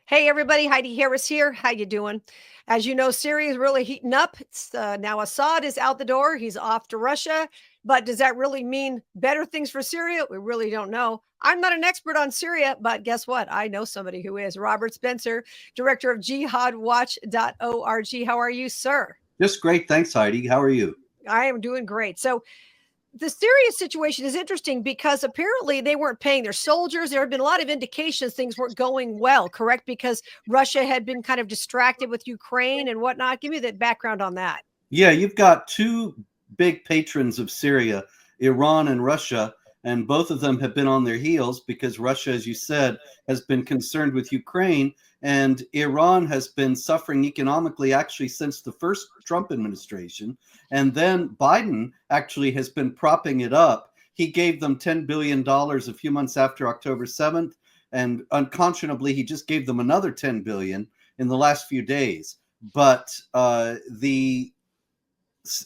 Hey everybody, Heidi Harris here. How you doing? As you know, Syria is really heating up. It's now Assad is out the door. He's off to Russia. But does that really mean better things for Syria? We really don't know. I'm not an expert on Syria, but guess what? I know somebody who is. Robert Spencer, director of jihadwatch.org. How are you, sir? Just great. Thanks, Heidi. How are you? I am doing great. So the Syria situation is interesting because apparently they weren't paying their soldiers. There have been a lot of indications things weren't going well, correct? Because Russia had been kind of distracted with Ukraine and whatnot. Give me the background on that. Yeah, you've got two big patrons of Syria, Iran and Russia, and both of them have been on their heels because Russia, as you said, has been concerned with Ukraine, and Iran has been suffering economically actually since the first Trump administration. And then Biden actually has been propping it up. He gave them $10 billion a few months after October 7th, and unconscionably, he just gave them another $10 billion in the last few days. But the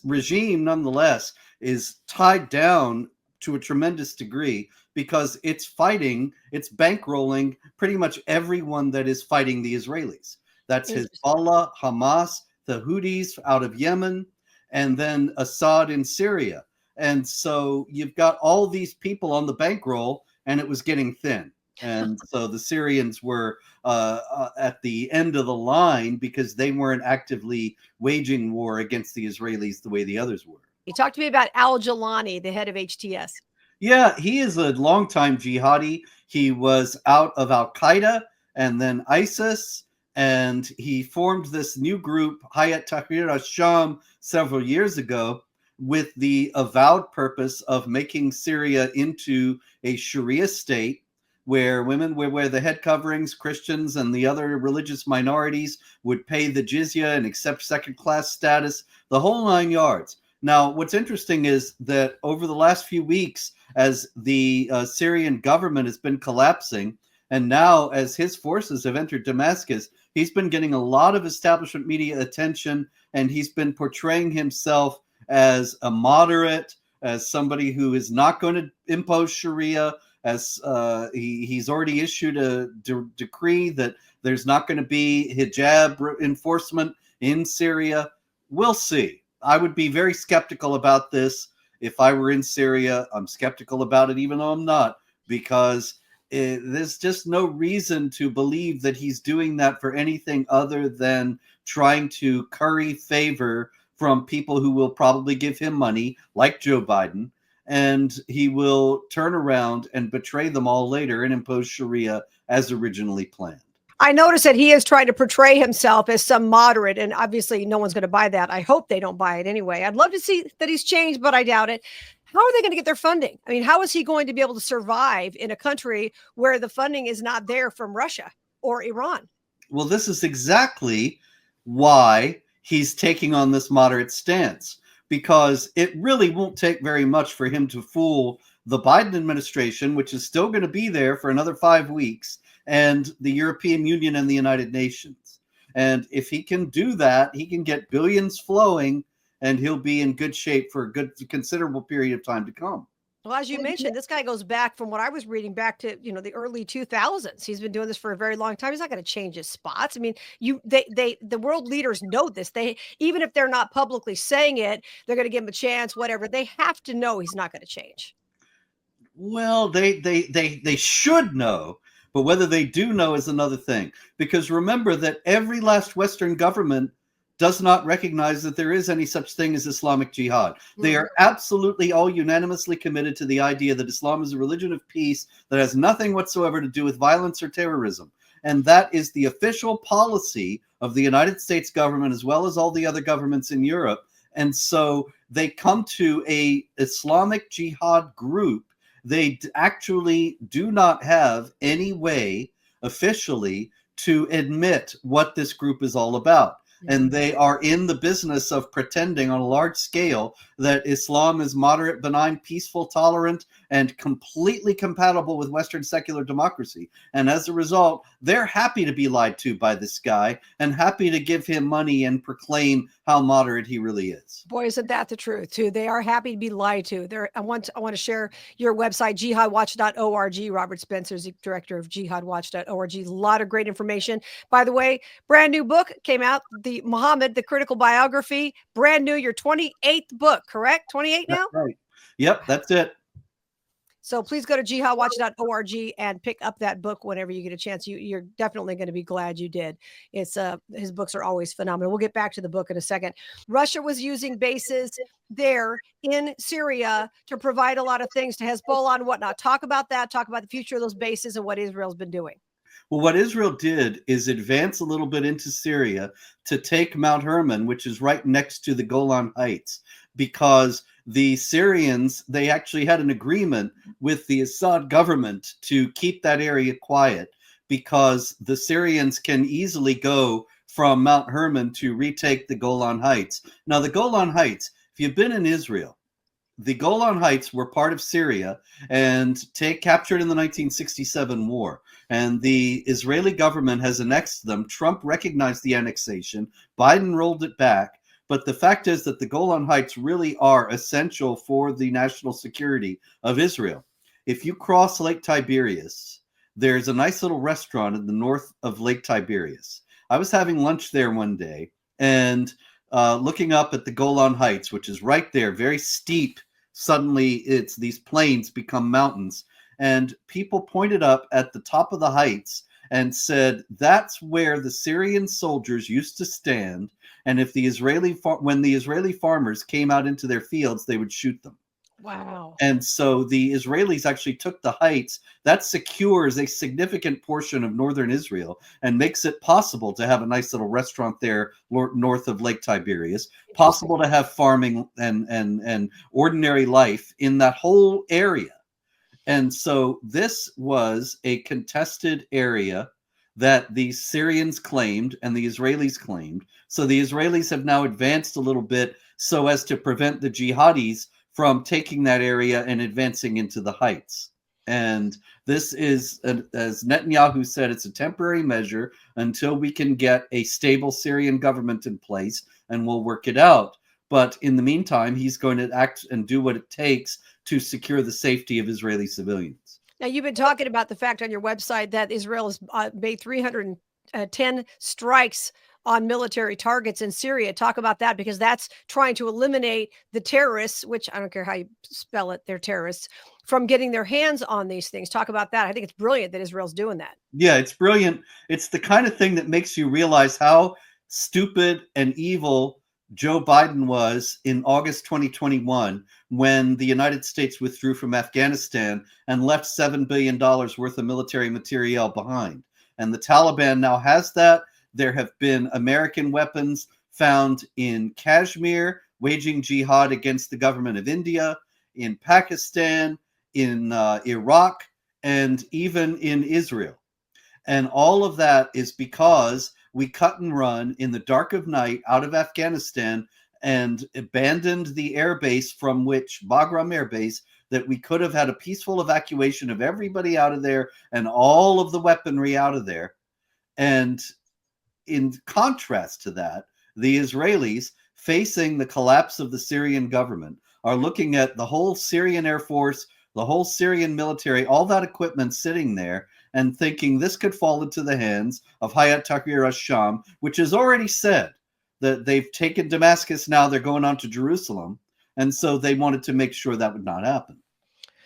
regime, nonetheless, is tied down to a tremendous degree because it's bankrolling pretty much everyone that is fighting the Israelis. That's Hezbollah, Hamas, the Houthis out of Yemen, and then Assad in Syria. And so you've got all these people on the bankroll, and it was getting thin. And so the Syrians were at the end of the line because they weren't actively waging war against the Israelis the way the others were. You talked to me about Al-Jilani, the head of HTS. Yeah, he is a longtime jihadi. He was out of Al-Qaeda and then ISIS, and he formed this new group, Hayat Tahrir al-Sham, several years ago with the avowed purpose of making Syria into a Sharia state where women would wear the head coverings, Christians and the other religious minorities would pay the jizya and accept second-class status, the whole 9 yards. Now, what's interesting is that over the last few weeks, as the Syrian government has been collapsing, and now as his forces have entered Damascus, he's been getting a lot of establishment media attention, and he's been portraying himself as a moderate, as somebody who is not going to impose Sharia, as he's already issued a decree that there's not going to be hijab enforcement in Syria. We'll see. I would be very skeptical about this if I were in Syria. I'm skeptical about it, even though I'm not, because there's just no reason to believe that he's doing that for anything other than trying to curry favor from people who will probably give him money, like Joe Biden, and he will turn around and betray them all later and impose Sharia as originally planned. I noticed that he is trying to portray himself as some moderate, and obviously no one's going to buy that. I hope they don't buy it anyway. I'd love to see that he's changed, but I doubt it. How are they going to get their funding? I mean, how is he going to be able to survive in a country where the funding is not there from Russia or Iran? Well, this is exactly why he's taking on this moderate stance, because it really won't take very much for him to fool the Biden administration, which is still going to be there for another 5 weeks, and the European Union and the United Nations. And if he can do that, he can get billions flowing, and he'll be in good shape for a considerable period of time to come. Well, as you mentioned, this guy goes back, from what I was reading, back to the early 2000s. He's been doing this for a very long time. He's not going to change his spots. I mean, the world leaders know this. They, even if they're not publicly saying it, they're going to give him a chance. Whatever, they have to know he's not going to change. Well, they should know. But whether they do know is another thing, because remember that every last Western government does not recognize that there is any such thing as Islamic Jihad. They are absolutely all unanimously committed to the idea that Islam is a religion of peace that has nothing whatsoever to do with violence or terrorism. And that is the official policy of the United States government, as well as all the other governments in Europe. And so they come to a Islamic Jihad group. They actually do not have any way officially to admit what this group is all about. And they are in the business of pretending on a large scale that Islam is moderate, benign, peaceful, tolerant, and completely compatible with Western secular democracy. And as a result, they're happy to be lied to by this guy and happy to give him money and proclaim how moderate he really is. Boy, isn't that the truth too? They are happy to be lied to. I want to share your website, jihadwatch.org. Robert Spencer is the director of jihadwatch.org. A lot of great information. By the way, brand new book came out, the Muhammad, the Critical Biography. Brand new, your 28th book, correct? 28 now? That's right. Yep, that's it. So please go to jihadwatch.org and pick up that book whenever you get a chance. You're definitely going to be glad you did. It's his books are always phenomenal. We'll get back to the book in a second. Russia was using bases there in Syria to provide a lot of things to Hezbollah and whatnot. Talk about that. Talk about the future of those bases and what Israel's been doing. Well, what Israel did is advance a little bit into Syria to take Mount Hermon, which is right next to the Golan Heights, because the Syrians, they actually had an agreement with the Assad government to keep that area quiet, because the Syrians can easily go from Mount Hermon to retake the Golan Heights. Now, the Golan Heights, if you've been in Israel, the Golan Heights were part of Syria and captured in the 1967 war. And the Israeli government has annexed them. Trump recognized the annexation. Biden rolled it back. But the fact is that the Golan Heights really are essential for the national security of Israel. If you cross Lake Tiberias, there's a nice little restaurant in the north of Lake Tiberias. I was having lunch there one day and looking up at the Golan Heights, which is right there, very steep. Suddenly, these plains become mountains. And people pointed up at the top of the heights and said, that's where the Syrian soldiers used to stand. And if when the Israeli farmers came out into their fields, they would shoot them. Wow. And so the Israelis actually took the heights. That secures a significant portion of northern Israel and makes it possible to have a nice little restaurant there north of Lake Tiberias, possible to have farming and ordinary life in that whole area. And so this was a contested area that the Syrians claimed and the Israelis claimed. So the Israelis have now advanced a little bit so as to prevent the jihadis from taking that area and advancing into the heights. And this is, as Netanyahu said, it's a temporary measure until we can get a stable Syrian government in place, and we'll work it out. But in the meantime, he's going to act and do what it takes to secure the safety of Israeli civilians. Now, you've been talking about the fact on your website that Israel has made 310 strikes on military targets in Syria. Talk about that, because that's trying to eliminate the terrorists, which I don't care how you spell it, they're terrorists, from getting their hands on these things. Talk about that. I think it's brilliant that Israel's doing that. Yeah, it's brilliant. It's the kind of thing that makes you realize how stupid and evil Joe Biden was in August 2021 when the United States withdrew from Afghanistan and left $7 billion worth of military materiel behind. And the Taliban now has that. There have been American weapons found in Kashmir, waging jihad against the government of India, in Pakistan, in Iraq, and even in Israel. And all of that is because we cut and run in the dark of night out of Afghanistan and abandoned the air base from which, Bagram Air Base, that we could have had a peaceful evacuation of everybody out of there and all of the weaponry out of there. And in contrast to that, the Israelis, facing the collapse of the Syrian government, are looking at the whole Syrian Air Force, the whole Syrian military, all that equipment sitting there, and thinking this could fall into the hands of Hayat Tahrir al-Sham, which has already said that they've taken Damascus, now they're going on to Jerusalem. And so they wanted to make sure that would not happen.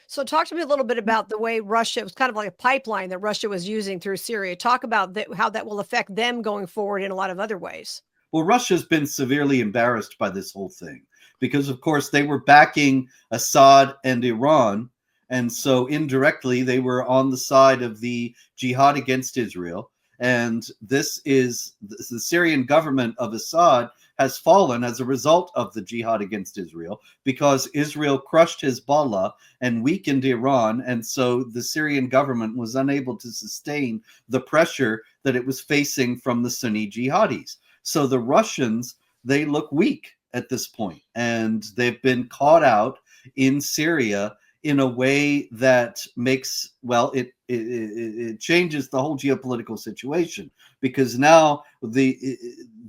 So talk to me a little bit about the way Russia, it was kind of like a pipeline that Russia was using through Syria. Talk about how that will affect them going forward in a lot of other ways. Well, Russia's been severely embarrassed by this whole thing because, of course, they were backing Assad and Iran. And so indirectly, they were on the side of the jihad against Israel. And this is the Syrian government of Assad has fallen as a result of the jihad against Israel, because Israel crushed Hezbollah and weakened Iran. And so the Syrian government was unable to sustain the pressure that it was facing from the Sunni jihadis. So the Russians, they look weak at this point, and they've been caught out in Syria in a way that makes, well, it changes the whole geopolitical situation, because now the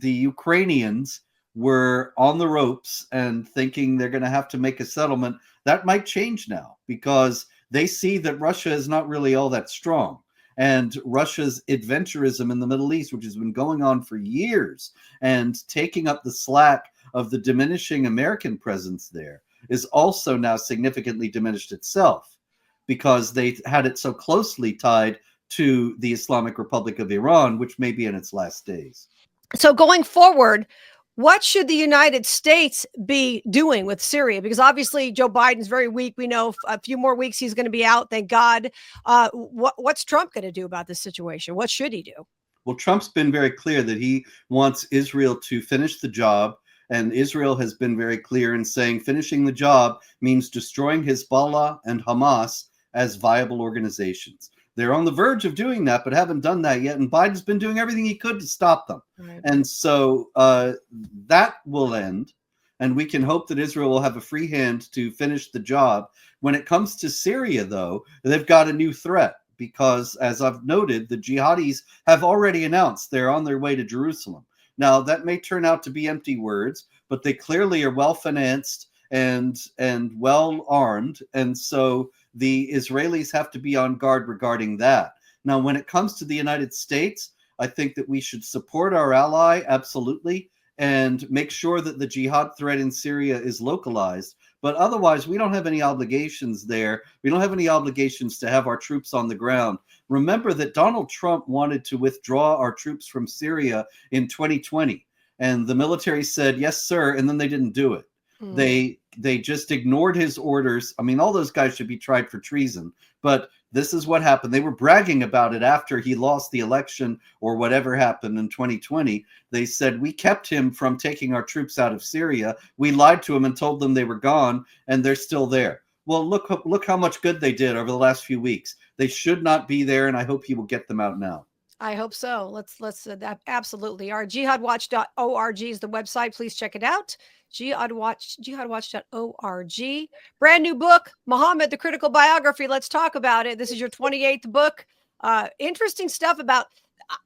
Ukrainians were on the ropes and thinking they're going to have to make a settlement. That might change now, because they see that Russia is not really all that strong. And Russia's adventurism in the Middle East, which has been going on for years and taking up the slack of the diminishing American presence there, is also now significantly diminished itself, because they had it so closely tied to the Islamic Republic of Iran, which may be in its last days. So going forward, what should the United States be doing with Syria? Because obviously Joe Biden's very weak. We know a few more weeks he's going to be out. Thank God. What's Trump going to do about this situation? What should he do? Well, Trump's been very clear that he wants Israel to finish the job. And Israel has been very clear in saying finishing the job means destroying Hezbollah and Hamas as viable organizations. They're on the verge of doing that, but haven't done that yet. And Biden's been doing everything he could to stop them. Right. And so that will end. And we can hope that Israel will have a free hand to finish the job. When it comes to Syria, though, they've got a new threat, because, as I've noted, the jihadis have already announced they're on their way to Jerusalem. Now, that may turn out to be empty words, but they clearly are well-financed and well-armed. And so the Israelis have to be on guard regarding that. Now, when it comes to the United States, I think that we should support our ally, absolutely, and make sure that the jihad threat in Syria is localized. But otherwise, we don't have any obligations there. We don't have any obligations to have our troops on the ground. Remember that Donald Trump wanted to withdraw our troops from Syria in 2020. And the military said, yes, sir. And then they didn't do it. They just ignored his orders. I mean, all those guys should be tried for treason. But this is what happened. They were bragging about it after he lost the election or whatever happened in 2020. They said, we kept him from taking our troops out of Syria. We lied to him and told them they were gone, and they're still there. Well, look how much good they did over the last few weeks. They should not be there, and I hope he will get them out now. I hope so. Let's absolutely. Our jihadwatch.org is the website. Please check it out. jihadwatch.org. Brand new book, Muhammad, the Critical Biography. Let's talk about it. This is your 28th book. Interesting stuff about,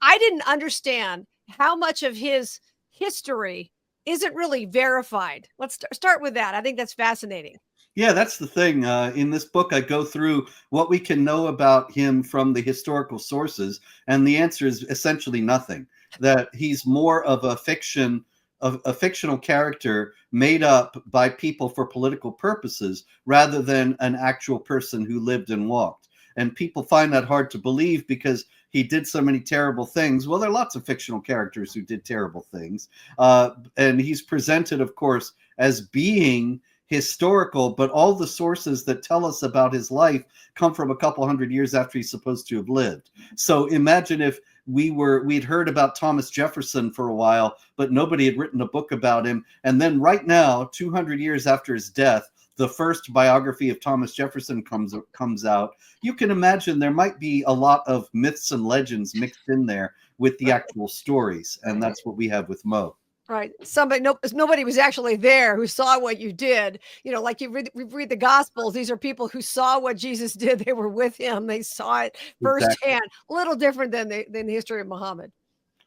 I didn't understand how much of his history isn't really verified. Let's start with that. I think that's fascinating. Yeah, that's the thing. In this book, I go through what we can know about him from the historical sources, and the answer is essentially nothing. That he's more of a fictional character made up by people for political purposes, rather than an actual person who lived and walked. And people find that hard to believe because he did so many terrible things. Well, there are lots of fictional characters who did terrible things. And he's presented, of course, as being historical, but all the sources that tell us about his life come from a couple hundred years after he's supposed to have lived. So imagine if we'd heard about Thomas Jefferson for a while, but nobody had written a book about him. And then right now, 200 years after his death, the first biography of Thomas Jefferson comes out. You can imagine there might be a lot of myths and legends mixed in there with the actual stories. And that's what we have with Mo. Right. Nobody was actually there who saw what you did. You know, like we read the Gospels. These are people who saw what Jesus did. They were with him. They saw it firsthand. Exactly. A little different than the history of Muhammad.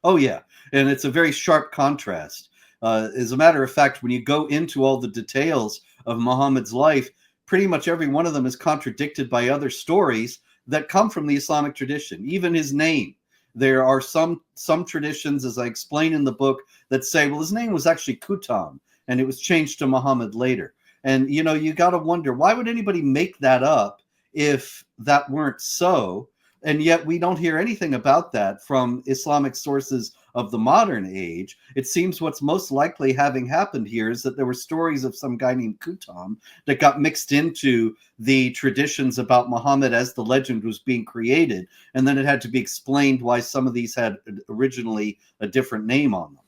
Oh, yeah. And it's a very sharp contrast. As a matter of fact, when you go into all the details of Muhammad's life, pretty much every one of them is contradicted by other stories that come from the Islamic tradition, even his name. There are some traditions, as I explain in the book, that say, well, his name was actually Kutam, and it was changed to Muhammad later. And, you know, you got to wonder, why would anybody make that up if that weren't so? And yet we don't hear anything about that from Islamic sources of the modern age. It seems what's most likely having happened here is that there were stories of some guy named Kutam that got mixed into the traditions about Muhammad as the legend was being created. And then it had to be explained why some of these had originally a different name on them.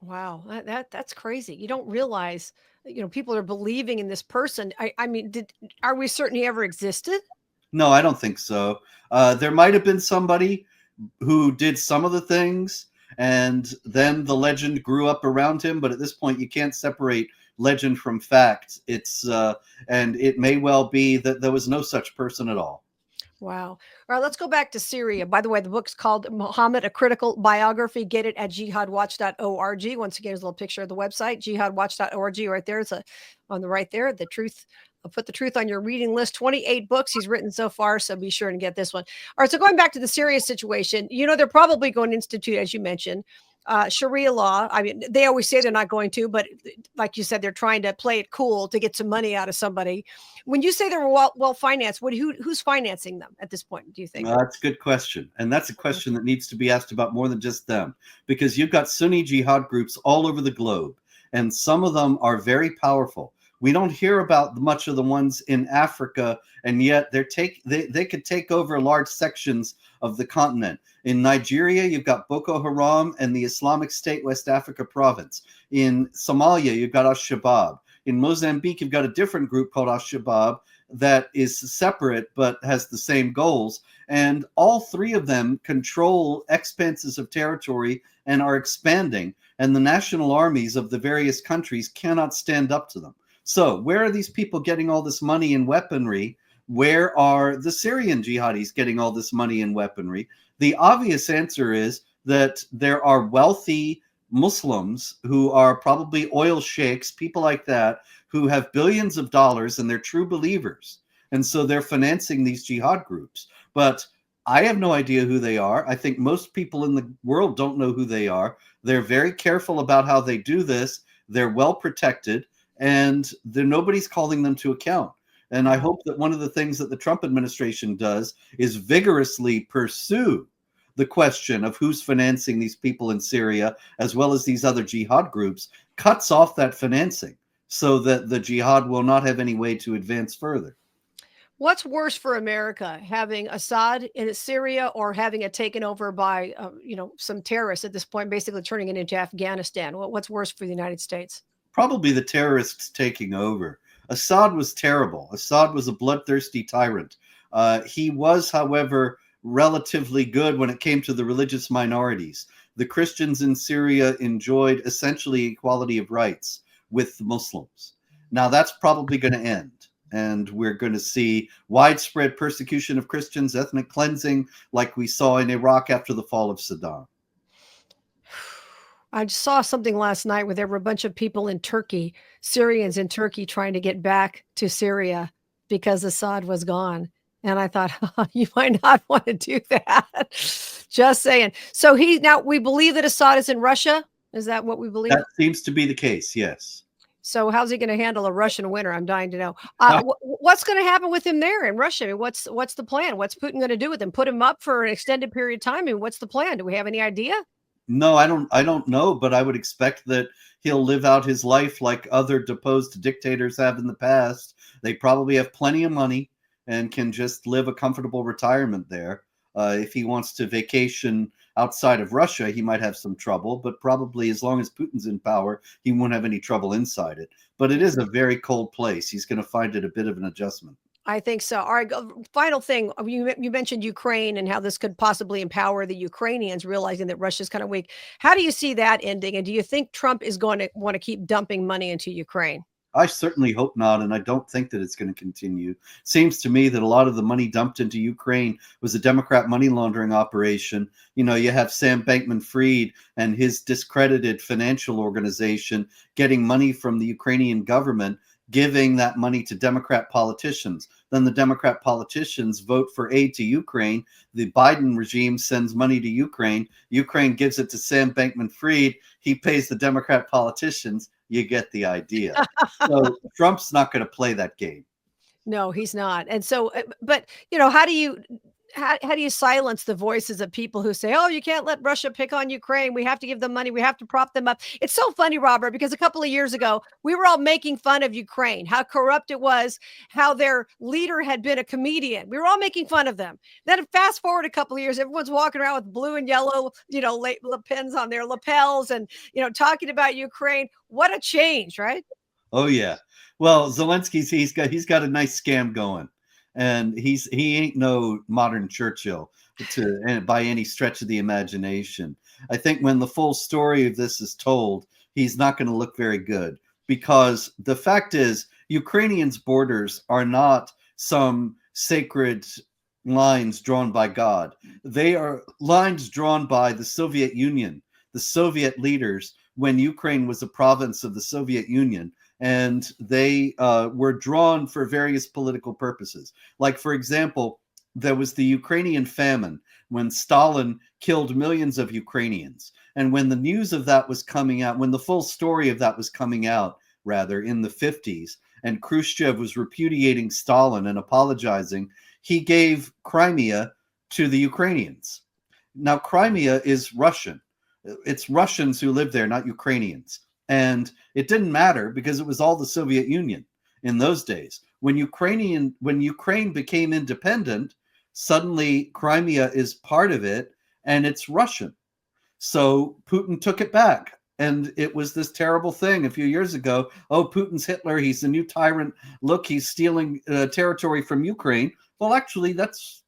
Wow, that's crazy. You don't realize, you know, people are believing in this person. I mean, are we certain he ever existed? No, I don't think so. There might have been somebody who did some of the things, and then the legend grew up around him. But at this point, you can't separate legend from fact. And it may well be that there was no such person at all. Wow. All right, let's go back to Syria. By the way, the book's called Muhammad, A Critical Biography. Get it at jihadwatch.org. Once again, there's a little picture of the website, jihadwatch.org right there. It's on the right there. The truth. I'll put the truth on your reading list. 28 books he's written so far, so be sure to get this one. All right, so going back to the Syria situation, they're probably going to institute, as you mentioned, Sharia law. I mean, they always say they're not going to, but like you said, they're trying to play it cool to get some money out of somebody. When you say they're well financed, who's financing them at this point, do you think? That's a good question. And that's a question that needs to be asked about more than just them, because you've got Sunni jihad groups all over the globe, and some of them are very powerful. We don't hear about much of the ones in Africa, and yet they could take over large sections of the continent. In Nigeria, you've got Boko Haram and the Islamic State West Africa province. In Somalia, you've got Al-Shabaab. In Mozambique, you've got a different group called Al-Shabaab that is separate but has the same goals. And all three of them control expanses of territory and are expanding. And the national armies of the various countries cannot stand up to them. So where are these people getting all this money and weaponry? Where are the Syrian jihadis getting all this money and weaponry? The obvious answer is that there are wealthy Muslims who are probably oil sheikhs, people like that, who have billions of dollars and they're true believers. And so they're financing these jihad groups. But I have no idea who they are. I think most people in the world don't know who they are. They're very careful about how they do this. They're well protected, and nobody's calling them to account. And I hope that one of the things that the Trump administration does is vigorously pursue the question of who's financing these people in Syria, as well as these other jihad groups, cuts off that financing so that the jihad will not have any way to advance further. What's worse for America, having Assad in Syria or having it taken over by, some terrorists at this point, basically turning it into Afghanistan? What's worse for the United States? Probably the terrorists taking over. Assad was terrible. Assad was a bloodthirsty tyrant. He was, however, relatively good when it came to the religious minorities. The Christians in Syria enjoyed essentially equality of rights with the Muslims. Now that's probably going to end, and we're going to see widespread persecution of Christians, ethnic cleansing, like we saw in Iraq after the fall of Saddam. I just saw something last night where there were a bunch of people in Turkey, Syrians in Turkey, trying to get back to Syria because Assad was gone. And I thought, you might not want to do that. Just saying. So now we believe that Assad is in Russia. Is that what we believe? That seems to be the case, yes. So how's he going to handle a Russian winter? I'm dying to know. What's going to happen with him there in Russia? I mean, what's the plan? What's Putin going to do with him? Put him up for an extended period of time? I mean, what's the plan? Do we have any idea? No, I don't know, but I would expect that he'll live out his life like other deposed dictators have in the past. They probably have plenty of money and can just live a comfortable retirement there. If he wants to vacation outside of Russia, he might have some trouble, but probably as long as Putin's in power, he won't have any trouble inside it. But it is a very cold place. He's going to find it a bit of an adjustment. I think so. All right. Final thing. You mentioned Ukraine and how this could possibly empower the Ukrainians, realizing that Russia's kind of weak. How do you see that ending? And do you think Trump is going to want to keep dumping money into Ukraine? I certainly hope not, and I don't think that it's going to continue. Seems to me that a lot of the money dumped into Ukraine was a Democrat money laundering operation. You have Sam Bankman-Fried and his discredited financial organization getting money from the Ukrainian government, giving that money to Democrat politicians. Then the Democrat politicians vote for aid to Ukraine. The Biden regime sends money to Ukraine. Ukraine gives it to Sam Bankman-Fried. He pays the Democrat politicians. You get the idea. So Trump's not going to play that game. No, he's not. And so, but how do you silence the voices of people who say, oh, you can't let Russia pick on Ukraine. We have to give them money. We have to prop them up. It's so funny, Robert, because a couple of years ago, we were all making fun of Ukraine, how corrupt it was, how their leader had been a comedian. We were all making fun of them. Then fast forward a couple of years, everyone's walking around with blue and yellow, pins on their lapels and, talking about Ukraine. What a change, right? Oh, yeah. Well, Zelensky's, he's got a nice scam going. And he ain't no modern Churchill by any stretch of the imagination. I think when the full story of this is told, he's not going to look very good. because the fact is Ukrainians' borders are not some sacred lines drawn by God. They are lines drawn by the Soviet Union, the Soviet leaders, when Ukraine was a province of the Soviet Union. And they were drawn for various political purposes. Like, for example, there was the Ukrainian famine when Stalin killed millions of Ukrainians. And when the news of that was coming out, when the full story of that was coming out, rather, in the 50s, and Khrushchev was repudiating Stalin and apologizing, he gave Crimea to the Ukrainians. Now, Crimea is Russian. It's Russians who live there, not Ukrainians. And it didn't matter because it was all the Soviet Union in those days. When Ukraine became independent, suddenly Crimea is part of it and it's Russian. So Putin took it back. And it was this terrible thing a few years ago. Oh, Putin's Hitler. He's the new tyrant. Look, he's stealing territory from Ukraine. Well, actually, that's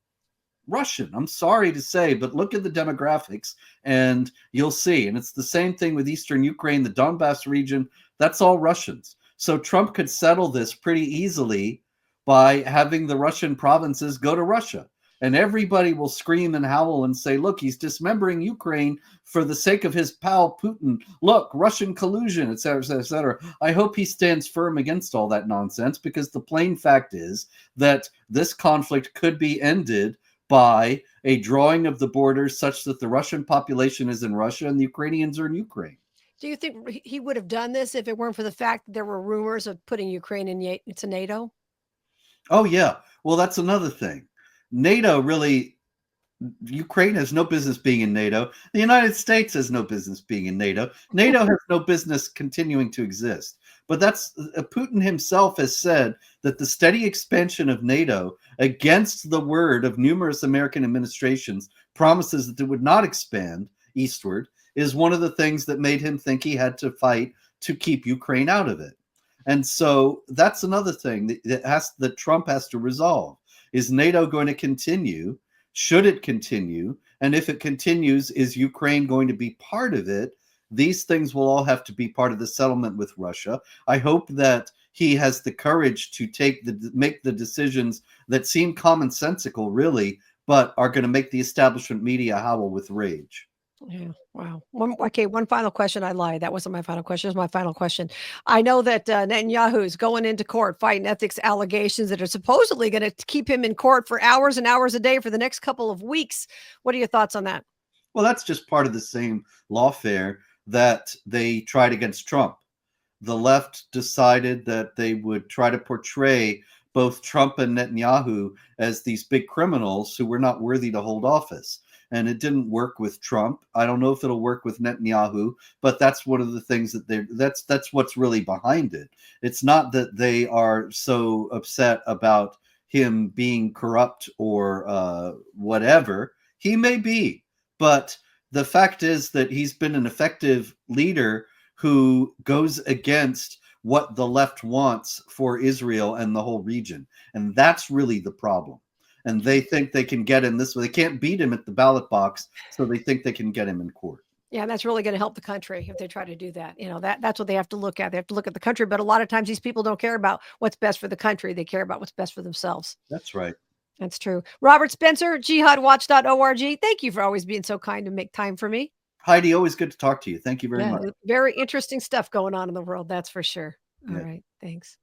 Russian. I'm sorry to say, but look at the demographics and you'll see. And it's the same thing with Eastern Ukraine, the Donbass region. That's all Russians. So Trump could settle this pretty easily by having the Russian provinces go to Russia. And everybody will scream and howl and say, look, he's dismembering Ukraine for the sake of his pal Putin. Look, Russian collusion, et cetera, et cetera, et cetera. I hope he stands firm against all that nonsense, because the plain fact is that this conflict could be ended by a drawing of the borders such that the Russian population is in Russia and the Ukrainians are in Ukraine. Do you think he would have done this if it weren't for the fact that there were rumors of putting Ukraine into NATO? Oh, yeah. Well, that's another thing. NATO really, Ukraine has no business being in NATO. The United States has no business being in NATO. NATO has no business continuing to exist. But that's Putin himself has said that the steady expansion of NATO against the word of numerous American administrations promises that it would not expand eastward is one of the things that made him think he had to fight to keep Ukraine out of it. And so that's another thing that Trump has to resolve. Is NATO going to continue? Should it continue? And if it continues, is Ukraine going to be part of it? These things will all have to be part of the settlement with Russia. I hope that he has the courage to make the decisions that seem commonsensical, really, but are going to make the establishment media howl with rage. Yeah. Wow. One final question. I lied. That wasn't my final question. It was my final question. I know that Netanyahu is going into court fighting ethics allegations that are supposedly going to keep him in court for hours and hours a day for the next couple of weeks. What are your thoughts on that? Well, that's just part of the same lawfare that they tried against Trump. The left decided that they would try to portray both Trump and Netanyahu as these big criminals who were not worthy to hold office. And it didn't work with Trump. I don't know if it'll work with Netanyahu, but that's one of the things that that's what's really behind it. It's not that they are so upset about him being corrupt or whatever. He may be, but the fact is that he's been an effective leader who goes against what the left wants for Israel and the whole region. And that's really the problem. And they think they can get him this way. They can't beat him at the ballot box, so they think they can get him in court. Yeah, that's really going to help the country if they try to do that. You know, that's what they have to look at. They have to look at the country. But a lot of times these people don't care about what's best for the country. They care about what's best for themselves. That's right. That's true. Robert Spencer, jihadwatch.org. Thank you for always being so kind to make time for me. Heidi, always good to talk to you. Thank you very much. Very interesting stuff going on in the world. That's for sure. All right. Thanks.